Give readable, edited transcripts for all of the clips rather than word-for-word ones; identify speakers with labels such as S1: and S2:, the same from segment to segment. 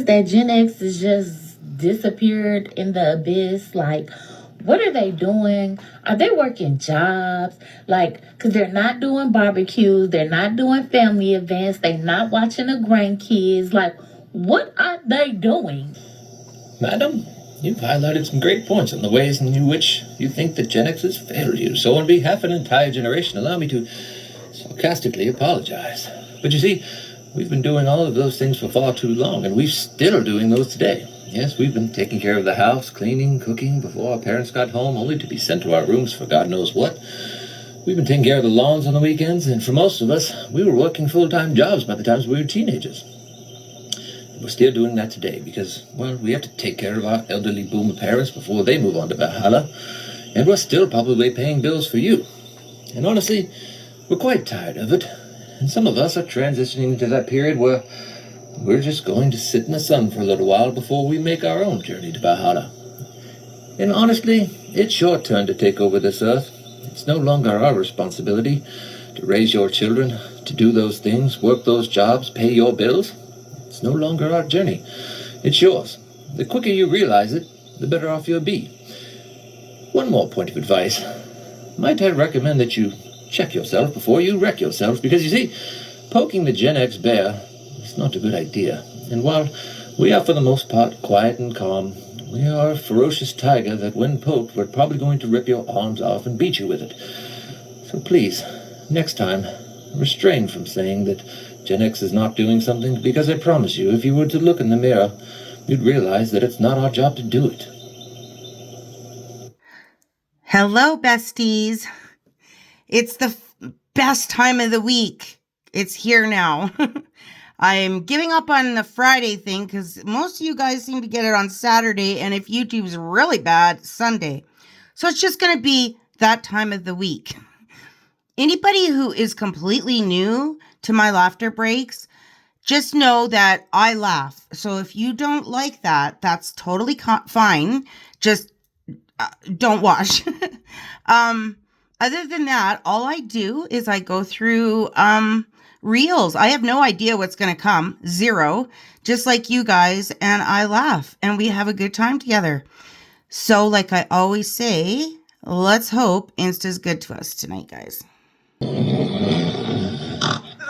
S1: noticed that Gen X has just disappeared in the abyss? Like, what are they doing? Are they working jobs? Like, because they're not doing barbecues, they're not doing family events, they're not watching the grandkids. Like, what are they doing?
S2: Madam, you've highlighted some great points on the ways in which you think that Gen X has failed you. So on behalf of an entire generation, allow me to sarcastically apologize. But you see, we've been doing all of those things for far too long, and we still are doing those today. Yes, we've been taking care of the house, cleaning, cooking before our parents got home, only to be sent to our rooms for God knows what. We've been taking care of the lawns on the weekends, and for most of us, we were working full-time jobs by the time we were teenagers. We're still doing that today because, well, we have to take care of our elderly boomer parents before they move on to Valhalla, and we're still probably paying bills for you. And honestly, we're quite tired of it, and some of us are transitioning into that period where we're just going to sit in the sun for a little while before we make our own journey to Valhalla. And honestly, it's your turn to take over this earth. It's no longer our responsibility to raise your children, to do those things, work those jobs, pay your bills. It's no longer our journey. It's yours. The quicker you realize it, the better off you'll be. One more point of advice. Might I recommend that you check yourself before you wreck yourself, because you see, poking the Gen X bear is not a good idea. And while we are for the most part quiet and calm, we are a ferocious tiger that when poked, we're probably going to rip your arms off and beat you with it. So please, next time, restrain from saying that Gen X is not doing something, because I promise you, if you were to look in the mirror, you'd realize that it's not our job to do it.
S3: Hello, besties. It's the best time of the week. It's here now. I'm giving up on the Friday thing because most of you guys seem to get it on Saturday, and if YouTube's really bad, Sunday. So it's just going to be that time of the week. Anybody who is completely new to my laughter breaks, just know that I laugh. So if you don't like that, that's totally fine. Just don't watch. Other than that, all I do is I go through reels. I have no idea what's going to come. Zero. Just like you guys. And I laugh. And we have a good time together. So like I always say, let's hope Insta's good to us tonight, guys.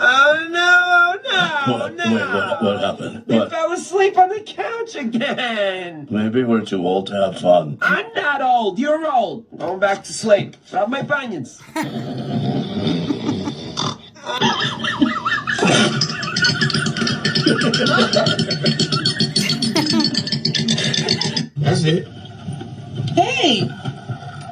S4: Oh, no,
S5: What?
S4: no.
S5: Wait, what happened?
S4: We
S5: What?
S4: fell asleep on the couch again.
S5: Maybe we're too old to have fun.
S4: I'm not old. You're old. Going back to sleep. Rub my bunions.
S5: That's it.
S6: Hey!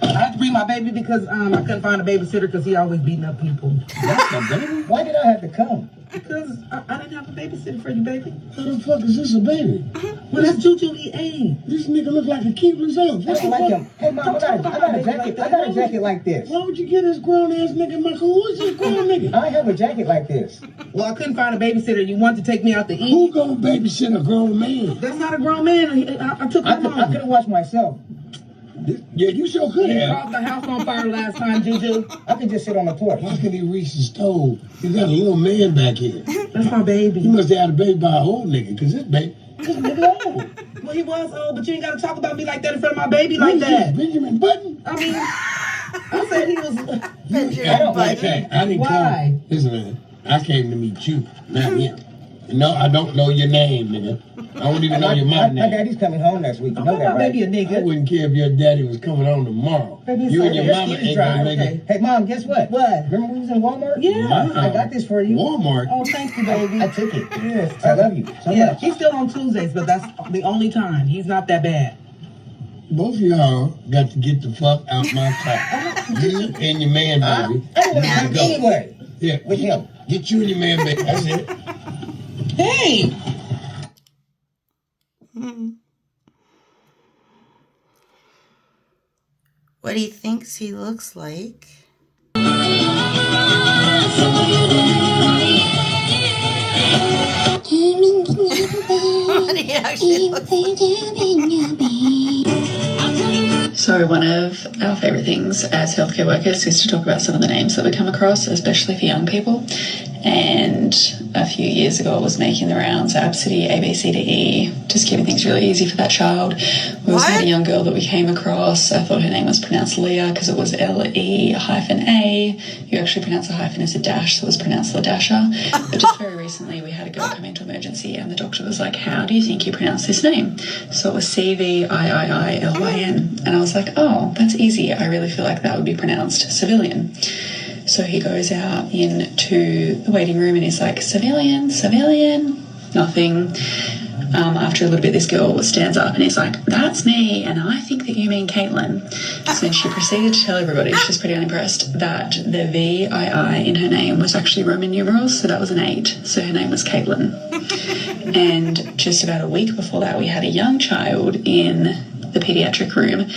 S6: I had to bring my baby because I couldn't find a babysitter because he always beating up people.
S7: That's my baby? Why did I have to come?
S6: Because I didn't have a babysitter for you, baby.
S5: How the fuck is this a baby?
S6: Well, that's Juju EA.
S5: This nigga look like a kid himself.
S7: I don't like him. Hey, Mom, I got a jacket. I got a jacket like this.
S5: Why would you get this grown ass nigga, Michael? Who is this grown nigga?
S7: I have a jacket like this.
S6: Well, I couldn't find a babysitter. You wanted to take me out to eat.
S5: Who gonna babysit a grown man?
S6: That's not a grown man. I took him home.
S7: I could have watched myself.
S5: Yeah, you sure could
S6: He
S5: have.
S6: caught the house on fire last time, Juju.
S7: I could just sit on the porch.
S5: How can he reach the stove? He got a little man back here.
S6: That's my baby.
S5: He must have had a baby by an old nigga, because this nigga old.
S6: Well, he was old, but you ain't got to talk about me like that in front of my baby like that.
S5: Benjamin Button?
S6: I mean, I said he was...
S7: I don't like him.
S5: I didn't
S6: Why?
S5: come. Listen, man, I came to meet you, not him. No, I don't know your name, nigga. I don't even know your mom
S7: My
S5: name.
S7: daddy's coming home next week. You know that,
S6: my baby a
S7: right?
S6: nigga.
S5: I wouldn't care if your daddy was coming home tomorrow.
S6: Baby,
S5: You and
S6: sorry,
S5: your mama ain't gonna make it.
S7: Hey, Mom, guess what?
S6: What?
S7: Remember we was in Walmart?
S6: Yeah.
S5: Wow.
S7: I got this for you.
S5: Walmart?
S6: Oh, thank you, baby.
S7: I took it. Yes. I love you so
S6: Yeah,
S7: much.
S6: he's still on Tuesdays, but that's the only time. He's not that bad.
S5: Both of y'all got to get the fuck out my car. You and your man, baby.
S7: I didn't
S5: need to
S7: have
S5: go.
S7: anyway.
S5: Yeah,
S7: With him.
S5: Get you and your man, baby. That's it.
S6: Hey!
S3: What he thinks he looks like. What he actually looks like.
S8: So one of our favourite things as healthcare workers is to talk about some of the names that we come across, especially for young people. And a few years ago, it was making the rounds, ABCD, A, B, C, D, E, just keeping things really easy for that child. We also had a young girl that we came across. I thought her name was pronounced Leah because it was L-E-A. You actually pronounce a hyphen as a dash, so it was pronounced Ladasha. But just very recently, we had a girl come into emergency and the doctor was like, how do you think you pronounce this name? So it was C-V-I-I-I-L-Y-N. And I was like, oh, that's easy. I really feel like that would be pronounced civilian. So he goes out into the waiting room and he's like, civilian, nothing. After a little bit, this girl stands up and he's like, that's me, and I think that you mean Caitlin. So then she proceeded to tell everybody, she's pretty unimpressed, that the V-I-I in her name was actually Roman numerals, so that was an 8. So her name was Caitlin. And just about a week before that, we had a young child in the pediatric room.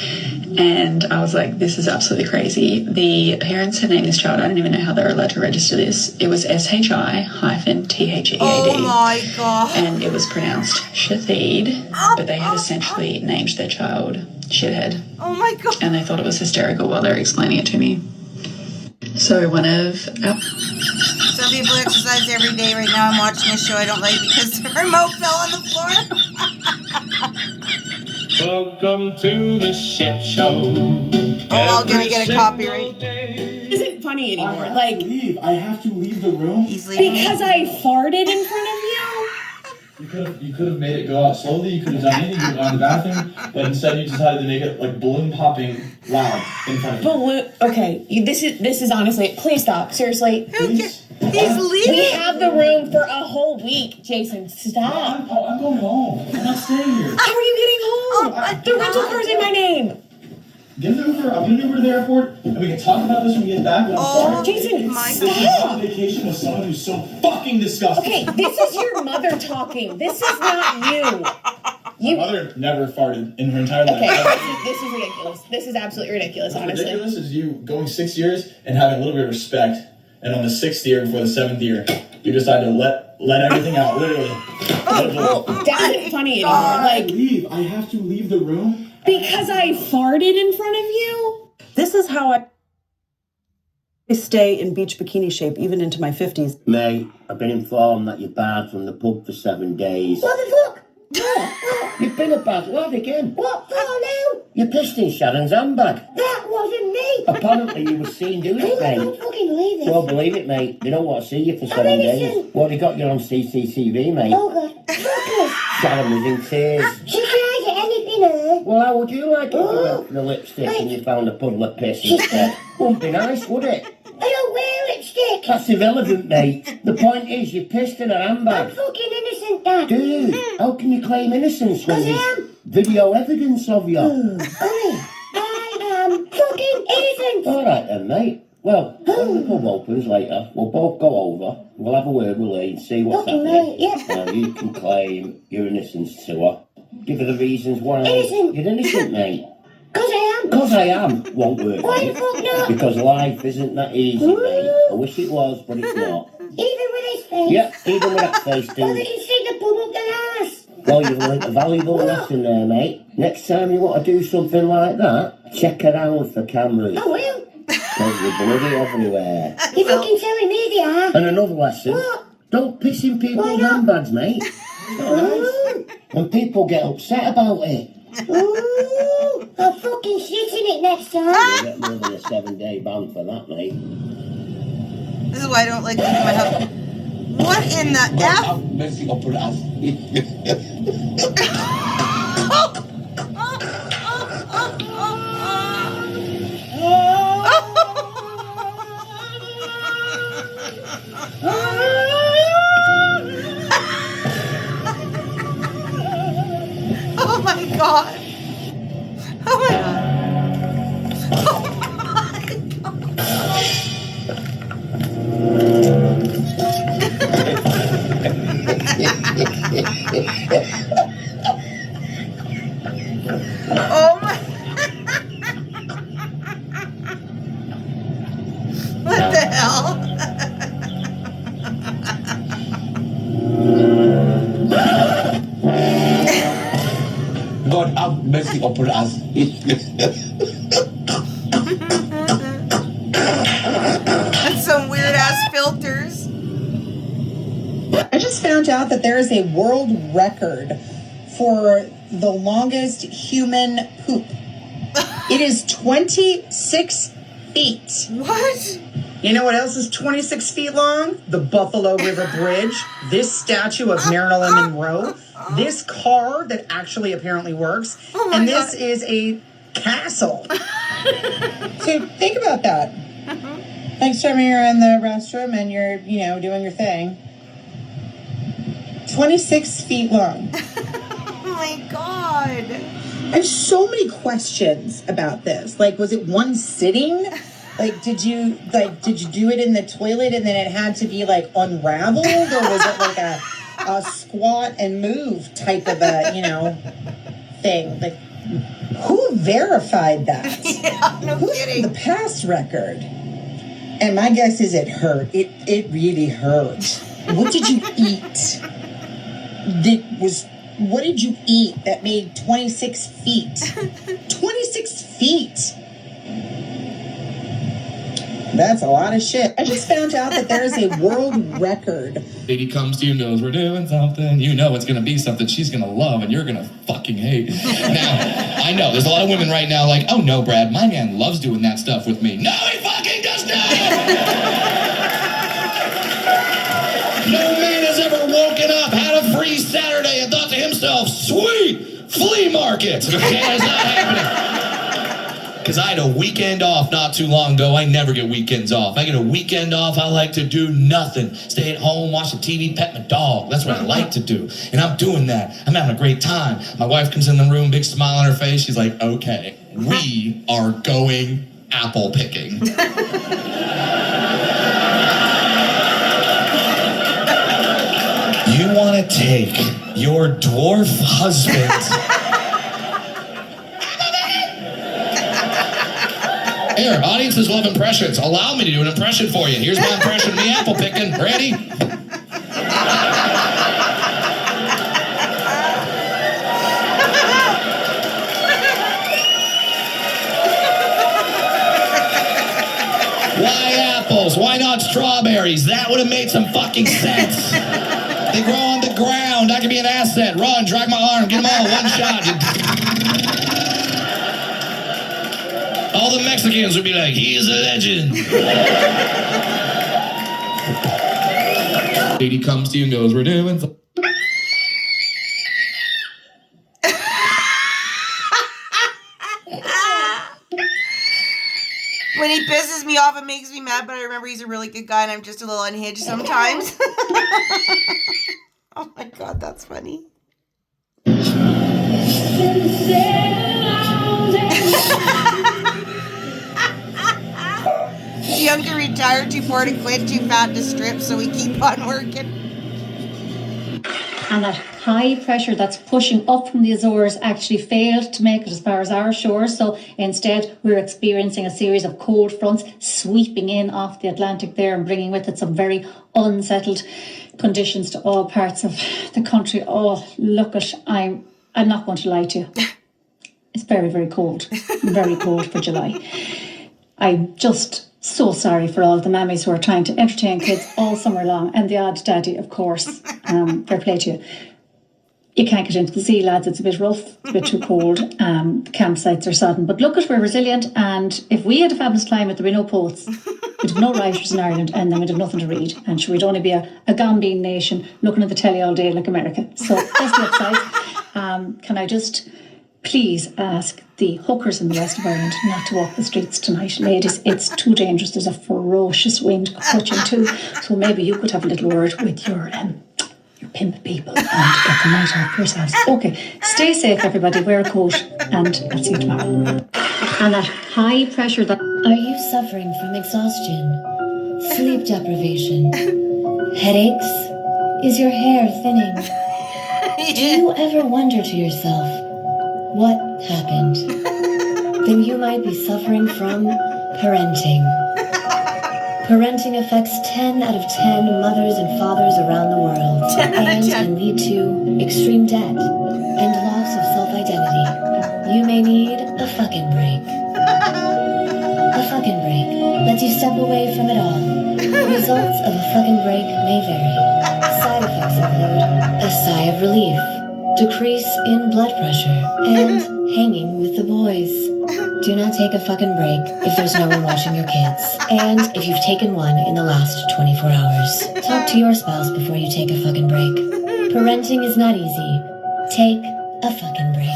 S8: And I was like, this is absolutely crazy. The parents had named this child, I don't even know how they're allowed to register this. It was SHI-THEAD.
S3: Oh my God.
S8: And it was pronounced Shatheed, but they had essentially named their child Shithead.
S3: Oh my God.
S8: And they thought it was hysterical while they were explaining it to me. So one of
S3: Some people exercise every day. Right now I'm watching a show I don't like because the remote fell on the floor.
S9: Welcome to the shit show.
S3: Oh, I'm gonna get a copyright.
S10: Isn't funny anymore. Like,
S11: I have to leave the room.
S3: He's leaving
S10: because I farted in front of you?
S11: You could have made it go out slowly. You could have done anything. You could have gone to the bathroom, but instead you decided to make it like balloon popping loud in front of you.
S10: Okay, this is honestly. Please stop. Seriously.
S11: Please.
S3: He's leaving.
S10: We have the room for a whole week, Jason. Stop.
S11: I'm going home. I'm not staying here.
S10: How are you getting home? The rental car's in my name.
S11: Get an Uber. I'm going to Uber to the airport, and we can talk about this when we get back. But I'm sorry.
S10: Jason,
S3: my
S11: This is
S10: stop.
S11: on vacation with someone who's so fucking disgusting.
S10: Okay, this is your mother talking. This is not you.
S11: My mother never farted in her entire life.
S10: Okay, this is ridiculous. This is absolutely ridiculous,
S11: What's
S10: honestly.
S11: ridiculous is you going 6 years and having a little bit of respect, and on the 6th year before the 7th year, you decide to let everything out, literally.
S10: That isn't funny anymore. Like,
S11: I have to leave the room.
S10: because I farted in front of you?
S12: This is how I stay in beach bikini shape even into my 50s.
S13: Mate, I've been informed that you're barred from the pub for 7 days.
S14: What the fuck?
S13: You've been about what again?
S14: What for now?
S13: You pissed in Sharon's handbag.
S14: That wasn't me.
S13: Apparently you were seen doing it,
S14: I
S13: mate.
S14: don't fucking believe this.
S13: Well, believe it, mate. They don't want to see you for 7 days.
S14: innocent.
S13: Well, they got you on CCTV, mate.
S14: Oh God. Fuckers.
S13: Sharon was in tears.
S14: She can't get anything her.
S13: Well, how would you like it if you went for the lipstick and you found a puddle of piss instead? Wouldn't be nice, would it?
S14: I don't wear lipstick.
S13: That's irrelevant, mate. The point is, you pissed in her
S14: I'm
S13: handbag.
S14: fucking innocent, Dad.
S13: Dude, how can you claim innocence when
S14: Because I
S13: there's
S14: am.
S13: video evidence of you?
S14: Ollie, I am fucking innocent.
S13: All right then, mate. Well, when the pub opens later, we'll both go over. We'll have a word with Lee and see what's
S14: Fucking
S13: happening.
S14: right, yeah.
S13: Now, you can claim your innocence to her. Give her the reasons why
S14: Innocent.
S13: you're innocent, mate.
S14: Because I am.
S13: Because I am won't work.
S14: Why
S13: mate.
S14: the fuck not?
S13: Because life isn't that easy, mate. I wish it was, but it's not.
S14: Even with his face.
S13: Yeah, even with that face,
S14: Well, they
S13: dude.
S14: can see the bum up their ass.
S13: Well, you've learnt a valuable lesson there, mate. Next time you want to do something like that, check around for cameras.
S14: I will.
S13: Because you're bloody everywhere.
S14: You're fucking telling me they are.
S13: And another lesson.
S14: What?
S13: Don't piss in people's
S14: Why not?
S13: handbags, mate. It's not nice. And people get upset about it.
S14: Ooh, I'll fucking shit in it next time.
S13: You'll get more than a 7-day ban for that, mate.
S3: This is why I don't like leaving my house. What in the F?
S5: Mercy upon us.
S3: Oh my God. Oh my God. Oh my. What the hell?
S5: God have mercy upon us.
S3: That's some weird ass filters.
S15: out that there is a world record for the longest human poop. It is 26 feet.
S3: What?
S15: You know what else is 26 feet long? The Buffalo River Bridge, this statue of Marilyn Monroe, this car that actually apparently works, and this is a castle. So think about that. Next time you're in the restroom and you're, doing your thing. 26 feet long.
S3: Oh my God.
S15: I have so many questions about this. Like, was it one sitting? Like, did you do it in the toilet and then it had to be like unraveled, or was it like a squat and move type of a, thing? Like, who verified that?
S3: Yeah, no kidding.
S15: The past record. And my guess is it hurt. It really hurt. What did you eat? What did you eat that made 26 feet? 26 feet! That's a lot of shit. I just found out that there is a world record.
S11: Lady comes to you, knows we're doing something. You know it's going to be something she's going to love and you're going to fucking hate. Now, I know there's a lot of women right now like, oh no, Brad, my man loves doing that stuff with me. No, he fucking does not! No man has ever woken up, had a free Saturday, and thought to himself, sweet, flea market. Okay, that's not happening. Because I had a weekend off not too long ago. I never get weekends off. I get a weekend off, I like to do nothing. Stay at home, watch the TV, pet my dog. That's what I like to do. And I'm doing that. I'm having a great time. My wife comes in the room, big smile on her face. She's like, okay, we are going apple picking. You want to take your dwarf husband... Here, audiences love impressions. Allow me to do an impression for you. Here's my impression of me apple picking. Ready? Why apples? Why not strawberries? That would have made some fucking sense. They grow on the ground. I could be an asset. Run, drag my arm, get them all one shot. All the Mexicans would be like, he is a legend. Lady comes to you and goes, we're doing something.
S3: When he pisses me off, it makes me mad, but I remember he's a really good guy and I'm just a little unhinged sometimes. Oh my God, that's funny. Too young to retire, too poor to quit, too fat to strip, so we keep on working.
S16: And that high pressure that's pushing up from the Azores actually failed to make it as far as our shores. So instead, we're experiencing a series of cold fronts sweeping in off the Atlantic there and bringing with it some very unsettled conditions to all parts of the country. Oh, look at, I'm not going to lie to you. It's very, very cold. Very cold for July. I'm just so sorry for all the mammies who are trying to entertain kids all summer long, and the odd daddy, of course. Fair play to you. You can't get into the sea, lads. It's a bit rough, a bit too cold. The campsites are sodden. But look, we're resilient, and if we had a fabulous climate, there'd be no poets. We'd have no writers in Ireland, and then we'd have nothing to read. And sure, we'd only be a gambling nation looking at the telly all day like America. So that's the upside. Can I just please ask the hookers in the west of Ireland not to walk the streets tonight. Ladies, it's too dangerous. There's a ferocious wind clutching too. So maybe you could have a little word with your pimp people and get the night off yourselves. Okay, stay safe everybody, wear a coat, and I'll see you tomorrow. And that high pressure that...
S17: Are you suffering from exhaustion, sleep deprivation, headaches? Is your hair thinning? Do you ever wonder to yourself, what happened? Then you might be suffering from parenting. Parenting affects 10 out of 10 mothers and fathers around the world and can lead to extreme debt and loss of self-identity. You may need a fucking break. A fucking break lets you step away from it all. Results of a fucking break may vary. Side effects explode, a sigh of relief, decrease in blood pressure, and hanging with the boys. Do not take a fucking break if there's no one watching your kids. And if you've taken one in the last 24 hours. Talk to your spouse before you take a fucking break. Parenting is not easy. Take a fucking break.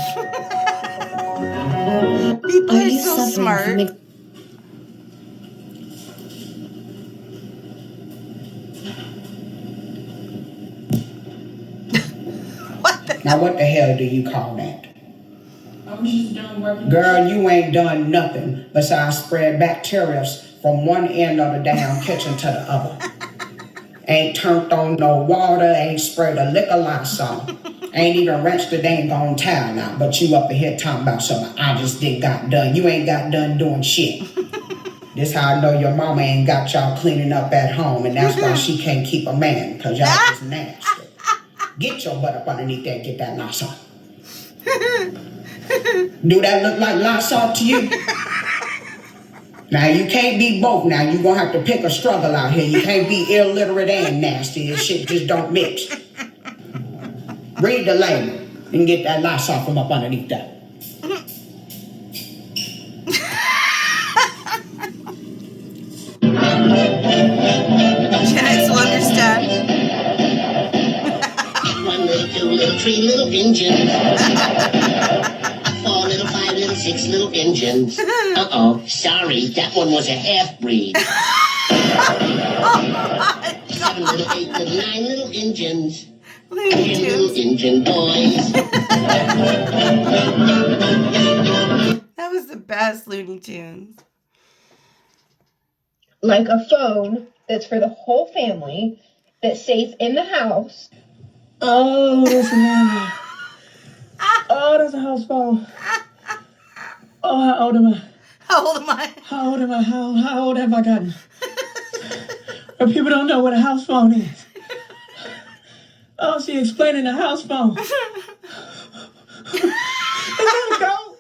S3: People
S17: Are
S3: are
S17: you
S3: so
S17: suffering
S3: smart.
S17: from
S6: Now what the hell do you call that?
S10: I was just done working.
S6: Girl, you ain't done nothing besides spread bacteria from one end of the damn kitchen to the other. Ain't turned on no water, ain't sprayed a lick of Lysol, ain't even wrenched the dang on towel out, but you up ahead talking about something I just did got done. You ain't got done doing shit. This how I know your mama ain't got y'all cleaning up at home, and that's why she can't keep a man, because y'all just nasty. Get your butt up underneath there and get that Lysol. Do that look like Lysol to you? Now, you can't be both now. You're going to have to pick a struggle out here. You can't be illiterate and nasty. This shit just don't mix. Read the label and get that Lysol from up underneath that.
S3: Genetics will understand.
S14: 1 little, 2 little, 3 little engines. 4 little, 5 little, 6 little engines. Uh-oh, sorry, that one was a half-breed. 7 little, 8 little, 9 little engines. 10 little engine boys.
S3: That was the best Looney Tunes.
S10: Like a phone that's for the whole family, that's safe in the house.
S7: Oh, that's a man. Oh, that's a house phone. Oh, how old am I?
S3: How old am I?
S7: How old am I? How old have I gotten? Or people don't know what a house phone is. Oh, she explaining the house phone. Is that a goat?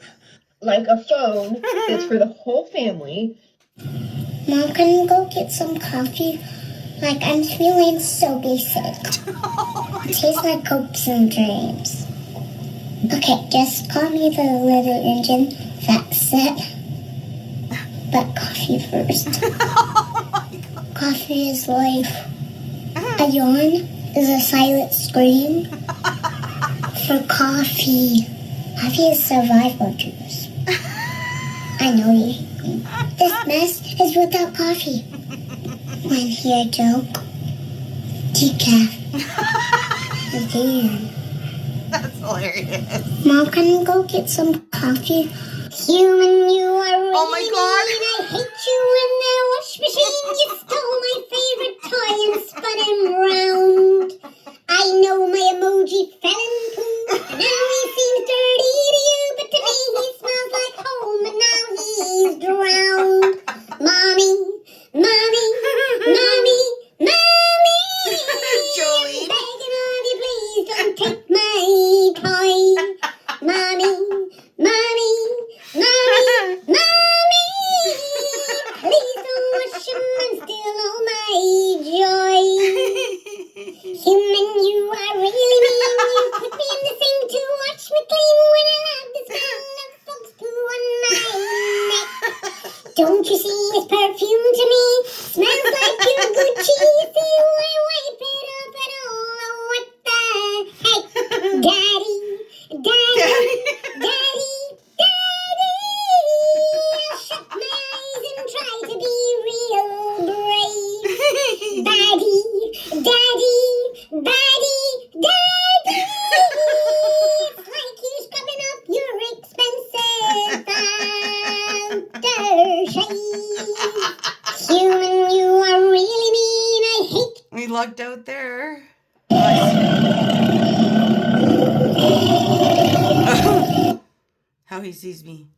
S10: Like a phone that's for the whole family.
S14: Mom, can you go get some coffee? Like, I'm feeling so basic. It tastes like hopes and dreams. Okay, just call me the little engine that set. But coffee first. Coffee is life. A yawn is a silent scream. For coffee. Coffee is survival juice. I know you hate me. This mess is without coffee. When here, joke. Decaf. Again.
S3: That's hilarious.
S14: Mom, can you go get some coffee? Human, you are really
S3: Oh my God.
S14: mean. I hate you in that wash machine. You stole my favorite toy and spun him round. I know my emoji fell in poo. Now he seems dirty to you, but to me he smells like home, and now he's drowned. Mommy, mommy, mommy, mommy.
S3: Jolie.
S14: Begging of you, please don't take my toy. Mommy, mommy, mommy, mommy. Please don't wash him and steal all my joy. Human, you are really mean. You put me in the sink to watch me clean when I have this man of folks poo on my neck. Don't you see his perfume to me? Smells like your Gucci. See why wipe it up at all? Oh, what the heck? Daddy, daddy, daddy, daddy. I'll shut my eyes and try to be real brave. Daddy, daddy, daddy, daddy. It's like you're scrubbing up your expensive aftershave. Human, you are really mean. I hate.
S3: We lucked out there. How he sees me.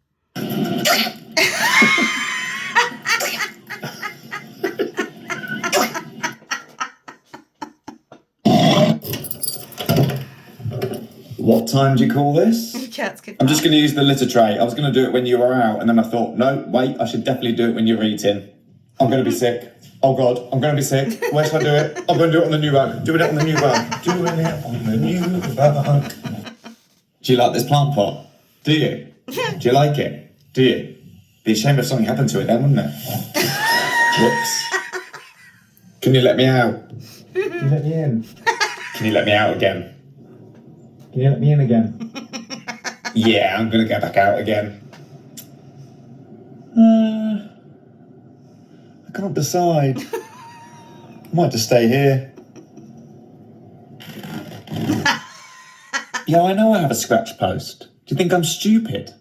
S18: What time do you call this?
S3: Cats could
S18: I'm just going to use the litter tray. I was going to do it when you were out, and then I thought, no, wait, I should definitely do it when you're eating. I'm going to be sick. Oh God, I'm going to be sick. Where should I do it? I'm going to do it on the new rug. Doing it on the new rug. Doing it on the new rug. Do you like this plant pot? Do you? Do you like it? Do you? Be a shame if something happened to it then, wouldn't it? Whoops. Can you let me out? Can you let me in? Can you let me out again? Can you let me in again? Yeah, I'm going to go back out again. I can't decide. I might just stay here. Yeah, I know I have a scratch post. Do you think I'm stupid?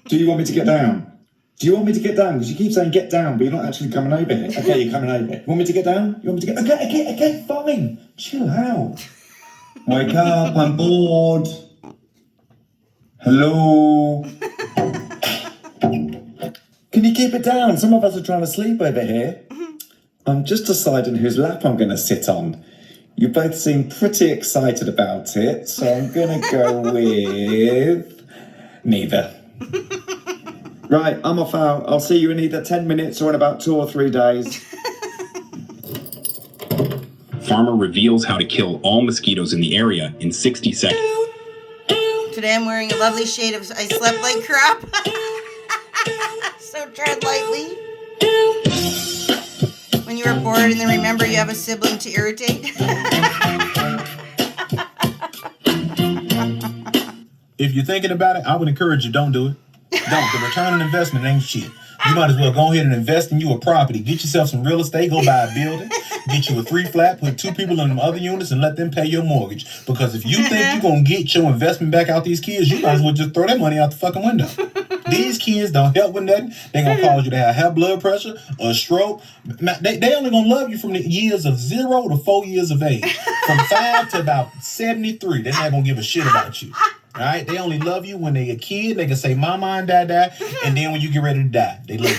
S18: Do you want me to get down? Do you want me to get down? Because you keep saying get down, but you're not actually coming over here. Okay, you're coming over here. You want me to get down? You want me to get... Okay, fine. Chill out. Wake up, I'm bored. Hello? Can you keep it down? Some of us are trying to sleep over here. I'm just deciding whose lap I'm going to sit on. You both seem pretty excited about it, so I'm going to go with... neither. Right, I'm off out. I'll see you in either 10 minutes or in about 2 or 3 days.
S19: Farmer reveals how to kill all mosquitoes in the area in 60 seconds.
S3: Today I'm wearing a lovely shade of I slept like crap. So tread lightly. When you were bored and then remember you have a sibling to irritate.
S5: If you're thinking about it, I would encourage you, don't do it. Don't. The return on investment ain't shit. You might as well go ahead and invest in you a property. Get yourself some real estate, go buy a building, get you a 3 flat, put 2 people in them other units and let them pay your mortgage. Because if you think you're going to get your investment back out these kids, you might as well just throw that money out the fucking window. These kids don't help with nothing. They're going to cause you to have high blood pressure, a stroke. They only going to love you from the years of 0 to 4 years of age. From 5 to about 73. They're not going to give a shit about you. All right? They only love you when they're a kid. They can say mama and dada. And then when you get ready to die, they love you.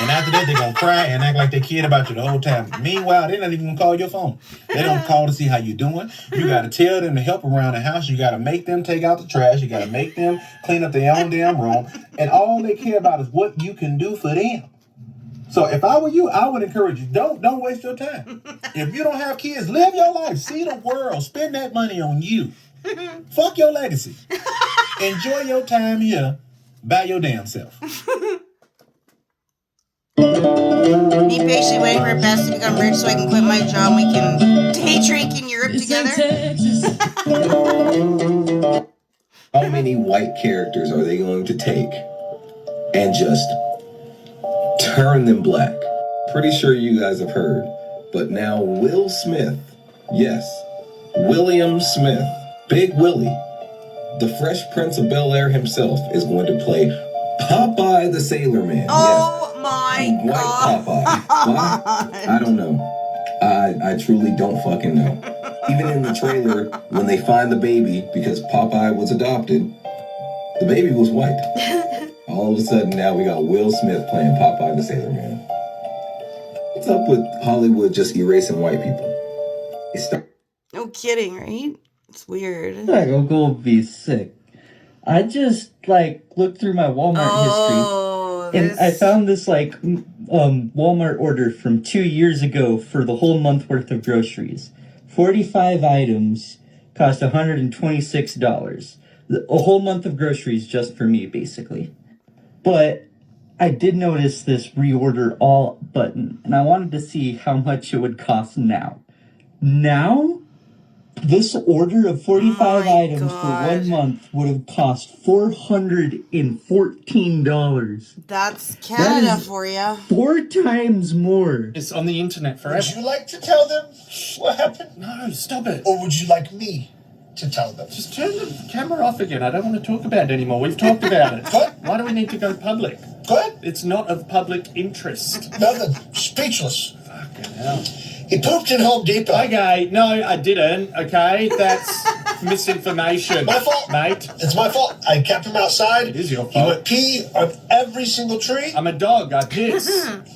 S5: And after that, they're going to cry and act like they cared about you the whole time. Meanwhile, they're not even going to call your phone. They don't call to see how you're doing. You got to tell them to help around the house. You got to make them take out the trash. You got to make them clean up their own damn room. And all they care about is what you can do for them. So if I were you, I would encourage you, don't waste your time. If you don't have kids, live your life. See the world. Spend that money on you. Fuck your legacy. Enjoy your time here by your damn self.
S3: Be patient waiting for Bess to become rich so I can quit my job and we can day drink in Europe together.
S20: How many white characters are they going to take and just turn them black? Pretty sure you guys have heard, but now Will Smith, yes, William Smith, Big Willie, the Fresh Prince of Bel-Air himself, is going to play Popeye the Sailor Man.
S3: Oh my
S20: White
S3: God.
S20: Popeye. Why? I don't know. I truly don't fucking know. Even in the trailer, when they find the baby, because Popeye was adopted, the baby was white. All of a sudden, now we got Will Smith playing Popeye the Sailor Man. What's up with Hollywood just erasing white people?
S3: No kidding, right? It's weird.
S21: Like, I'll go be sick. I just, looked through my Walmart history, and I found this, Walmart order from 2 years ago for the whole month worth of groceries. 45 items cost $126. A whole month of groceries just for me, basically. But I did notice this reorder all button, and I wanted to see how much it would cost now. Now, this order of 45 items for 1 month would have cost $414.
S3: That's Canada for you.
S21: 4 times more.
S22: It's on the internet forever.
S5: Would you like to tell them what happened?
S22: No, stop it.
S5: Or would you like me to tell them?
S22: Just turn the camera off again. I don't want to talk about it anymore. We've talked about it.
S5: What?
S22: Why do we need to go public?
S5: What?
S22: It's not of public interest.
S5: Nothing. Speechless.
S22: Fucking hell.
S5: He pooped in Home Depot.
S22: Okay, no, I didn't. Okay, that's misinformation.
S5: My fault,
S22: mate.
S5: It's my fault. I kept him outside.
S22: It is your fault.
S5: He went pee on every single tree.
S22: I'm a dog. I piss.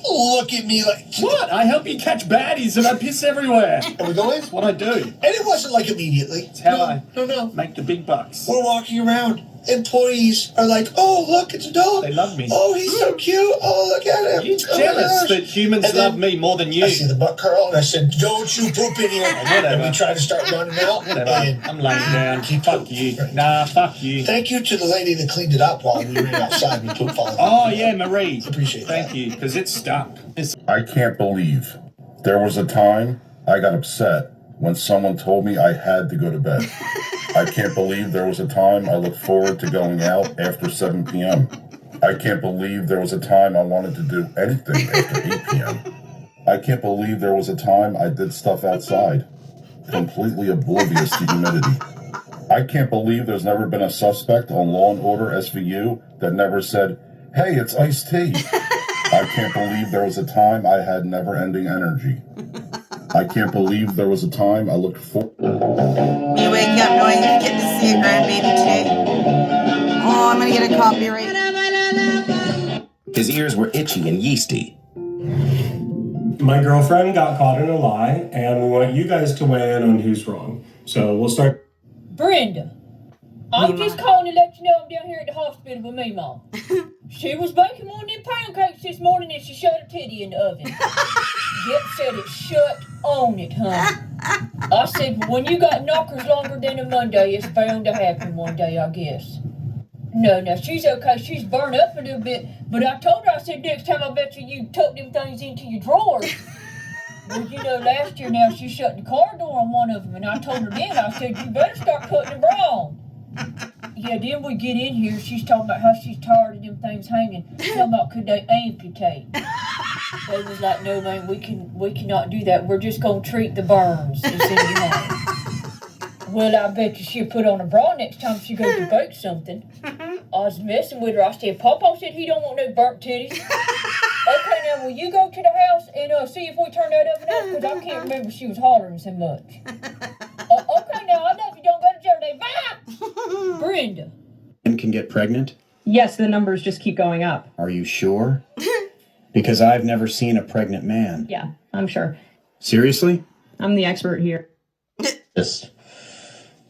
S5: Look at me like...
S22: What? I help you catch baddies and I piss everywhere.
S5: Are we going?
S22: That's what I do.
S5: And it wasn't immediately.
S22: It's how I
S5: No.
S22: make the big bucks.
S5: We're walking around.
S11: employees are like, oh, look, it's a dog.
S22: They love me.
S11: Oh, he's so cute. Oh, look at him.
S22: You're jealous that humans love me more than you.
S11: I see the butt curl, and I said, don't you poop in here.
S22: Whatever.
S11: And we tried to start running out.
S22: Whatever.
S11: And
S22: I'm laying down. Fuck you. Nah, fuck you.
S11: Thank you to the lady that cleaned it up while we were outside. We poop falling.
S22: Oh, yeah, Marie.
S11: Appreciate that.
S22: Thank you, because it's stuck.
S1: I can't believe there was a time I got upset when someone told me I had to go to bed. I can't believe there was a time I looked forward to going out after 7 p.m. I can't believe there was a time I wanted to do anything after 8 p.m. I can't believe there was a time I did stuff outside, completely oblivious to humidity. I can't believe there's never been a suspect on Law & Order SVU that never said, hey, it's iced tea. I can't believe there was a time I had never-ending energy. I can't believe there was a time I looked for...
S3: You wake up knowing you get to see a grandbaby today. Oh, I'm going to get a copyright.
S2: His ears were itchy and yeasty.
S23: My girlfriend got caught in a lie, and we want you guys to weigh in on who's wrong. So we'll start...
S24: Brenda, I'm just calling to let you know I'm down here at the hospital with me, Mom. She was baking one of them pancakes this morning and she shut her titty in the oven. Yep, said it shut on it, honey. I said, well, when you got knockers longer than a Monday, it's bound to happen one day, I guess. No, she's okay. She's burned up a little bit. But I told her, I said, next time I bet you tuck them things into your drawers. Well, you know, last year now she shut the car door on one of them. And I told her then, I said, you better start cutting them brown. Yeah, then we get in here, she's talking about how she's tired of them things hanging. Talking about could they amputate. They was like, no man, we cannot do that. We're just gonna treat the burns. Well, I bet you she'll put on a bra next time she goes to bake something. I was messing with her. I said, Papa said he don't want no burnt titties. Okay, now will you go to the house and see if we turn that oven up? Because I can't remember she was hollering so much. Okay, now I know if you don't go to jail, they bye. Brenda.
S25: And can get pregnant?
S26: Yes, the numbers just keep going up.
S25: Are you sure? Because I've never seen a pregnant man.
S26: Yeah, I'm sure.
S25: Seriously?
S26: I'm the expert here.
S27: Yes.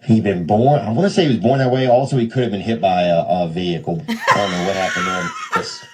S27: He been born. I want to say he was born that way. Also, he could have been hit by a vehicle. I don't know what happened to him. Yes.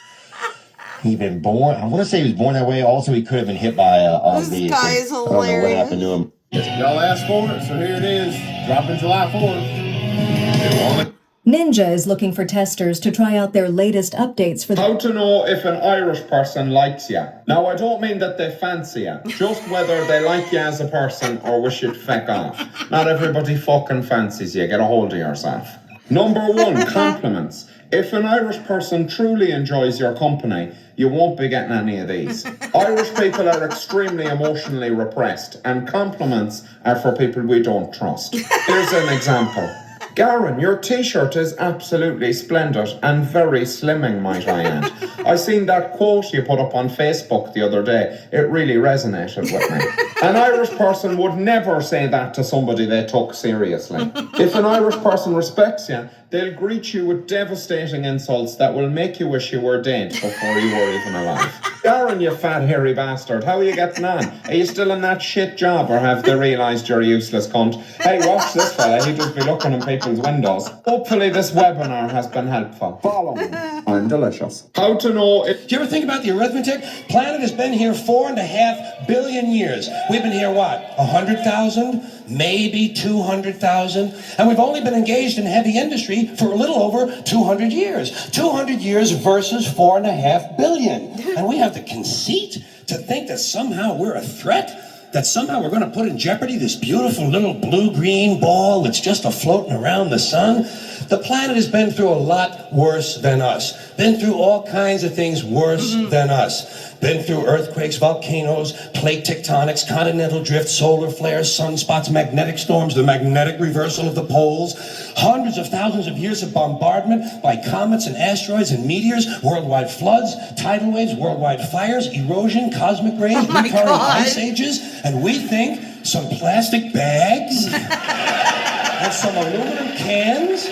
S27: He been born. I want to say he was born that way. Also, he could have been hit by a vehicle.
S3: This guy is
S27: I don't know what
S3: hilarious.
S27: happened to him.
S22: Y'all asked for it, so here it is. Dropping July 4th.
S28: Ninja is looking for testers to try out their latest updates for the...
S22: How to know if an Irish person likes you. Now, I don't mean that they fancy you, just whether they like you as a person or wish you'd feck off. Not everybody fucking fancies you. Get a hold of yourself. Number 1, compliments. If an Irish person truly enjoys your company, you won't be getting any of these. Irish people are extremely emotionally repressed, and compliments are for people we don't trust. Here's an example. Garen, your t-shirt is absolutely splendid and very slimming, might I add. I seen that quote you put up on Facebook the other day. It really resonated with me. An Irish person would never say that to somebody they took seriously. If an Irish person respects you, they'll greet you with devastating insults that will make you wish you were dead before you were even alive. Garen, you fat hairy bastard, how are you getting on? Are you still in that shit job, or have they realised you're a useless cunt? Hey, watch this fella, he'd just be looking in people's windows. Hopefully this webinar has been helpful. Follow me. I'm delicious. How to know if...
S11: Do you ever think about the arithmetic? Planet has been here 4.5 billion years. We've been here, what, 100,000? Maybe 200,000? And we've only been engaged in heavy industry for a little over 200 years. 200 years versus 4.5 billion. And we have the conceit to think that somehow we're a threat? That somehow we're going to put in jeopardy this beautiful little blue-green ball that's just a-floating around the sun? The planet has been through a lot worse than us. Been through all kinds of things worse than us. Been through earthquakes, volcanoes, plate tectonics, continental drift, solar flares, sunspots, magnetic storms, the magnetic reversal of the poles, hundreds of thousands of years of bombardment by comets and asteroids and meteors, worldwide floods, tidal waves, worldwide fires, erosion, cosmic rays, recurring ice ages, and we think some plastic bags and some aluminum cans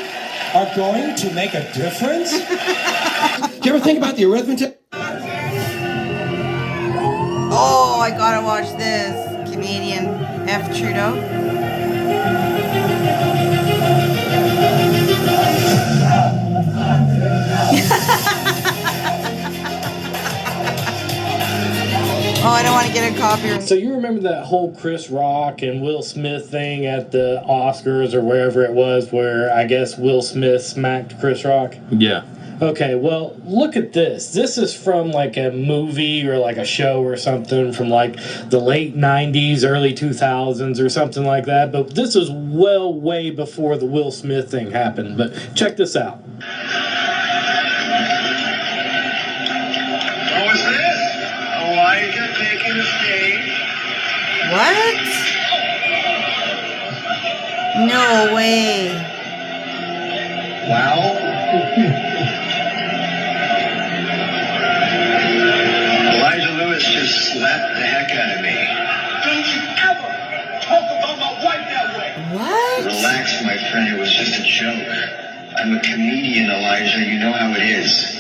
S11: are going to make a difference? Do you ever think about the arithmetic?
S3: Oh, I gotta watch this. Canadian F. Trudeau. Oh, I don't want to get a copyright.
S4: So you remember that whole Chris Rock and Will Smith thing at the Oscars or wherever it was, where I guess Will Smith smacked Chris Rock?
S8: Yeah.
S4: Okay, well, look at this. This is from like a movie or like a show or something from like the late 90s, early 2000s or something like that. But this is well way before the Will Smith thing happened. But check this out.
S9: What was this? Elijah taking the stage.
S3: What? No way.
S9: Well, Elijah Lewis just slapped the heck out of me. Don't you ever talk about my wife that way.
S3: What?
S9: Relax, my friend. It was just a joke. I'm a comedian, Elijah. You know how it is.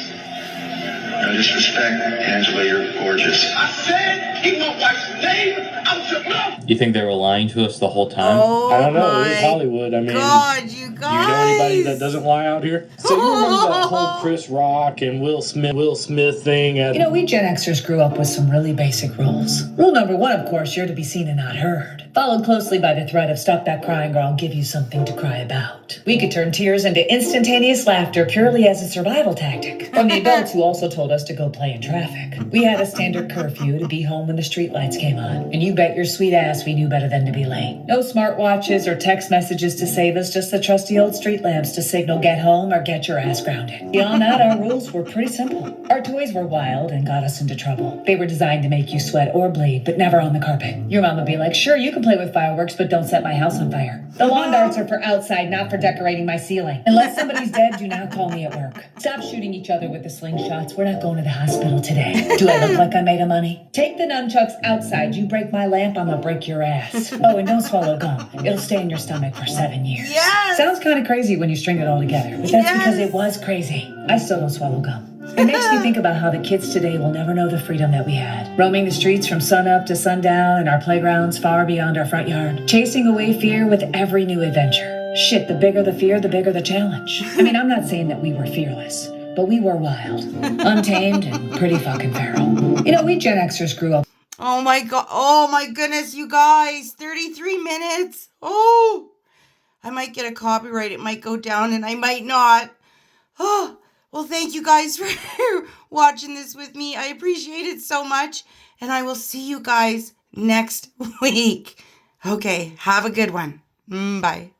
S9: No disrespect, Angela. You're gorgeous. I said keep my wife's name out your mouth.
S8: You think they were lying to us the whole time?
S3: Oh,
S4: I don't know. It was Hollywood. I mean,
S3: God, you guys.
S4: Do you know anybody that doesn't lie out here? So you remember that whole Chris Rock and Will Smith thing at...
S12: You know, we Gen Xers grew up with some really basic rules. Rule number one, of course, you're to be seen and not heard. Followed closely by the threat of stop that crying or I'll give you something to cry about. We could turn tears into instantaneous laughter purely as a survival tactic. From the adults who also told us to go play in traffic. We had a standard curfew to be home when the street lights came on. And you bet your sweet ass we knew better than to be late. No smartwatches or text messages to save us, just the trusty old street lamps to signal get home or get your ass grounded. Beyond that, our rules were pretty simple. Our toys were wild and got us into trouble. They were designed to make you sweat or bleed, but never on the carpet. Your mom would be like, sure, you can play with fireworks, but don't set my house on fire. The lawn darts are for outside, not for decorating my ceiling. Unless somebody's dead, do not call me at work. Stop shooting each other with the slingshots. We're not going to the hospital today. Do I look like I made of money? Take the nunchucks outside. You break my lamp, I'm gonna break your ass. Oh, and don't swallow gum. It'll stay in your stomach for 7 years.
S3: Yes!
S12: Sounds kind of crazy when you string it all together, but that's because it was crazy. I still don't swallow gum. It makes me think about how the kids today will never know the freedom that we had. Roaming the streets from sunup to sundown and our playgrounds far beyond our front yard. Chasing away fear with every new adventure. Shit, the bigger the fear, the bigger the challenge. I mean, I'm not saying that we were fearless, but we were wild, untamed, and pretty fucking feral. You know, we Gen Xers grew up.
S3: Oh my God. Oh my goodness, you guys. 33 minutes. Oh, I might get a copyright. It might go down and I might not. Oh, well, thank you guys for watching this with me. I appreciate it so much. And I will see you guys next week. Okay, have a good one. Bye.